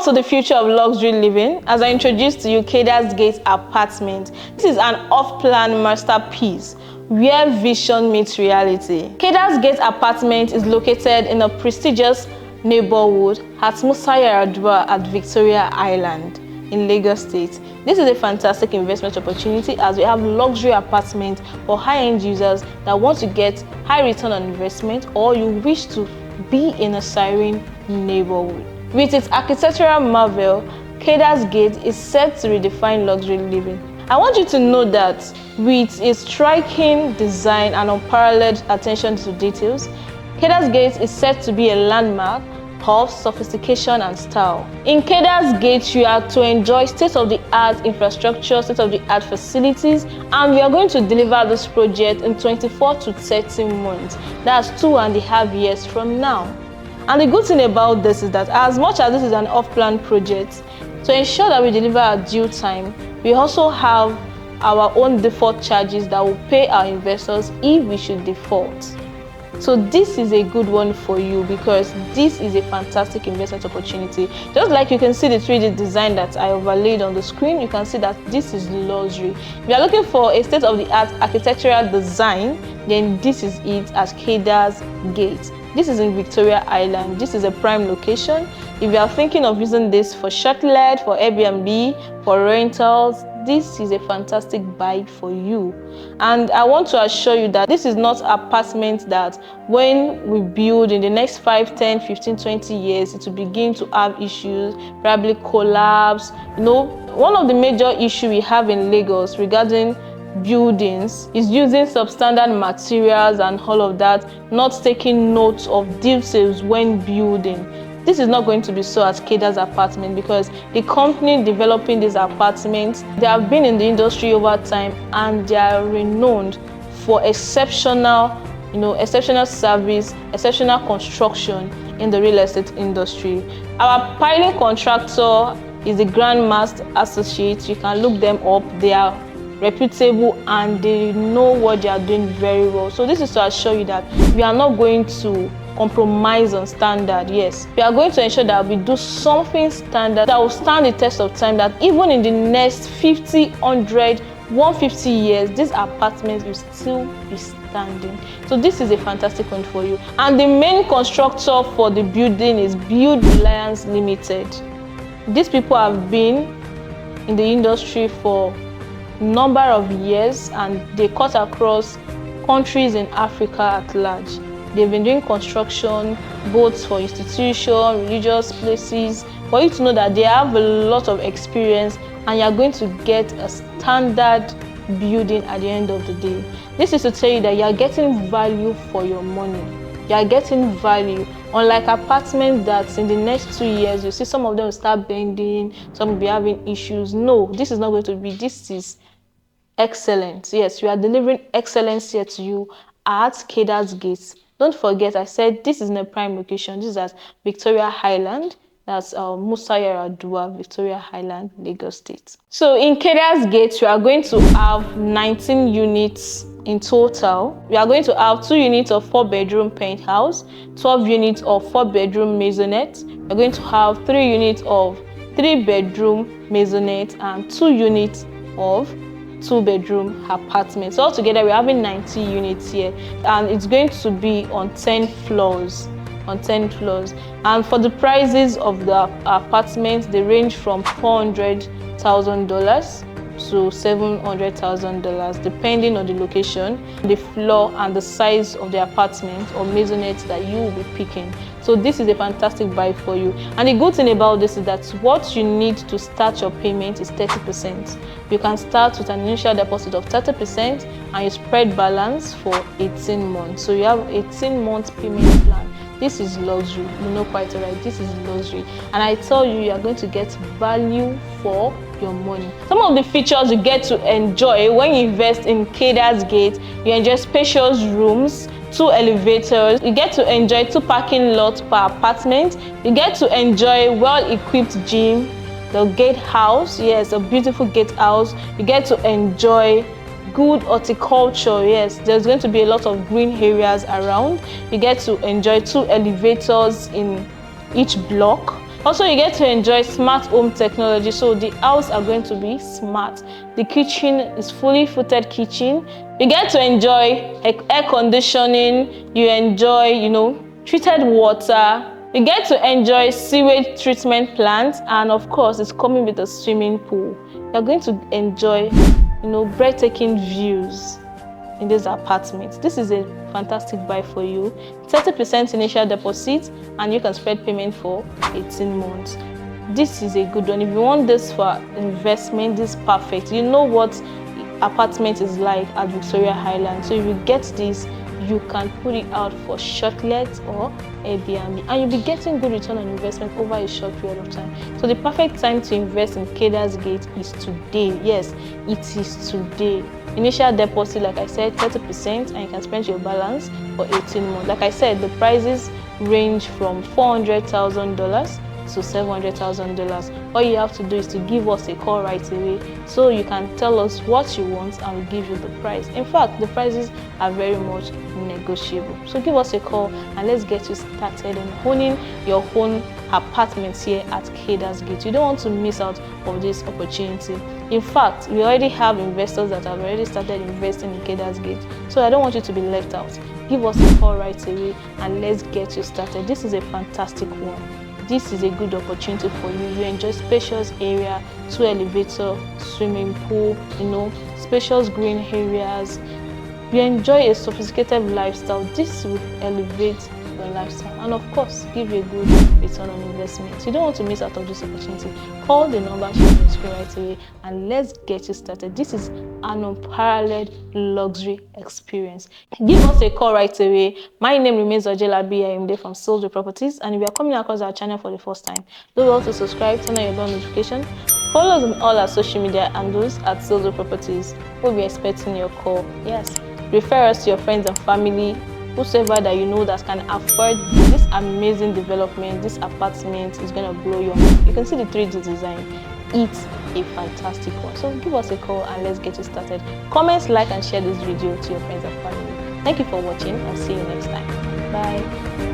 to the future of luxury living, as I introduced to you Kadars Gate apartment. This is an off-plan masterpiece where vision meets reality. Kadars Gate apartment is located in a prestigious neighborhood at Musa Yar'Adua at Victoria Island in Lagos State. This is a fantastic investment opportunity as we have luxury apartments for high-end users that want to get high return on investment, or you wish to be in a siren neighborhood. With its architectural marvel, Kadars Gate is set to redefine luxury living. I want you to know that with its striking design and unparalleled attention to details, Kadars Gate is set to be a landmark of sophistication and style. In Kadars Gate, you are to enjoy state-of-the-art infrastructure, state-of-the-art facilities, and we are going to deliver this project in 24 to 30 months. That's 2.5 years from now. And the good thing about this is that as much as this is an off-plan project, to ensure that we deliver at due time, we also have our own default charges that will pay our investors if we should default. So this is a good one for you because this is a fantastic investment opportunity. Just like you can see the 3D design that I overlaid on the screen, you can see that this is luxury. If you are looking for a state-of-the-art architectural design, then this is it at Kadars Gate. This is in Victoria Island. This is a prime location. If you are thinking of using this for short-let, for Airbnb, for rentals, this is a fantastic buy for you. And I want to assure you that this is not apartment that when we build in the next 5, 10, 15, 20 years, it will begin to have issues, probably collapse. One of the major issues we have in Lagos regarding buildings is using substandard materials and all of that, not taking note of details when building. This is not going to be so at Kadars apartment because the company developing these apartments, they have been in the industry over time and they are renowned for exceptional service, exceptional construction in the real estate industry. Our piling contractor is the Grandmaster Associates. You can look them up. They are reputable and they know what they are doing very well. So this is to assure you that we are not going to compromise on standard. Yes, we are going to ensure that we do something standard that will stand the test of time, that even in the next 50, 100, 150 years, these apartments will still be standing. So this is a fantastic one for you. And the main constructor for the building is Brilliance Limited. These people have been in the industry for a number of years and they cut across countries in Africa at large. They've been doing construction both for institutions, religious places. For you to know that they have a lot of experience and you're going to get a standard building at the end of the day. This is to tell you that you're getting value for your money. You're getting value. Unlike apartments that in the next 2 years, you see some of them will start bending, some will be having issues. No, this is not going to be. This is excellent. Yes, we are delivering excellence here to you at Kadars Gate. Don't forget, I said this is in a prime location. This is at Victoria Island. That's Musa Yar'Adua, Victoria Island, Lagos State. So in Kadars Gate, we are going to have 19 units in total. We are going to have 2 units of 4-bedroom penthouse, 12 units of 4-bedroom maisonette. We're going to have 3 units of 3-bedroom maisonette and 2 units of 2-bedroom apartments. So altogether, we're having 90 units here, and it's going to be on 10 floors. And for the prices of the apartments, they range from $400,000 to $700,000 depending on the location, the floor, and the size of the apartment or maisonette that you will be picking. So this is a fantastic buy for you. And the good thing about this is that what you need to start your payment is 30%. You can start with an initial deposit of 30% and you spread balance for 18 months. So you have 18 months payment plan. This is luxury. You know quite right. This is luxury. And I tell you, you are going to get value for your money. Some of the features you get to enjoy when you invest in Kadars Gate, you enjoy spacious rooms, 2 elevators, you get to enjoy 2 parking lots per apartment, you get to enjoy well-equipped gym, the gatehouse, yes, a beautiful gatehouse, you get to enjoy good horticulture. Yes, there's going to be a lot of green areas around. You get to enjoy 2 elevators in each block. Also, you get to enjoy smart home technology. So the house are going to be smart. The kitchen is fully fitted kitchen. You get to enjoy air conditioning. You enjoy, treated water. You get to enjoy sewage treatment plant, and of course, it's coming with a swimming pool. You're going to enjoy, breathtaking views in this apartment. This is a fantastic buy for you. 30% initial deposit, and you can spread payment for 18 months. This is a good one. If you want this for investment, this is perfect. You know what apartment is like at Victoria Highland. So if you get this, you can put it out for short let or Airbnb, and you'll be getting good return on investment over a short period of time. So the perfect time to invest in Kadars Gate is today. Yes, it is today. Initial deposit, like I said, 30%, and you can spend your balance for 18 months. Like I said, the prices range from $400,000 to $700,000. All you have to do is to give us a call right away, so you can tell us what you want and we'll give you the price. In fact, the prices are very much negotiable. So give us a call and let's get you started in owning your own apartments here at Kadars Gate. You don't want to miss out of this opportunity. In fact, we already have investors that have already started investing in Kadars Gate, so I don't want you to be left out. Give us a call right away and let's get you started. This is a fantastic one. This is a good opportunity for you. You enjoy spacious area, 2 elevator, swimming pool, spacious green areas. You enjoy a sophisticated lifestyle. This will elevate your lifestyle and of course give you a good return on investment. You don't want to miss out on this opportunity. Call the number shown on the screen right away and let's get you started. This is an unparalleled luxury experience. Give us a call right away. My name remains Ojelabi. I am there from Salesville Properties, and if you are coming across our channel for the first time, don't forget to subscribe, turn on your bell notification, follow us on all our social media handles at Salesville Properties. We'll be expecting your call. Yes, refer us to your friends and family, whosoever that you know that can afford this amazing development. This apartment is going to blow your mind. You can see the 3D design. It's a fantastic one. So give us a call and let's get you started. Comment, like and share this video to your friends and family. Thank you for watching. I'll see you next time. Bye.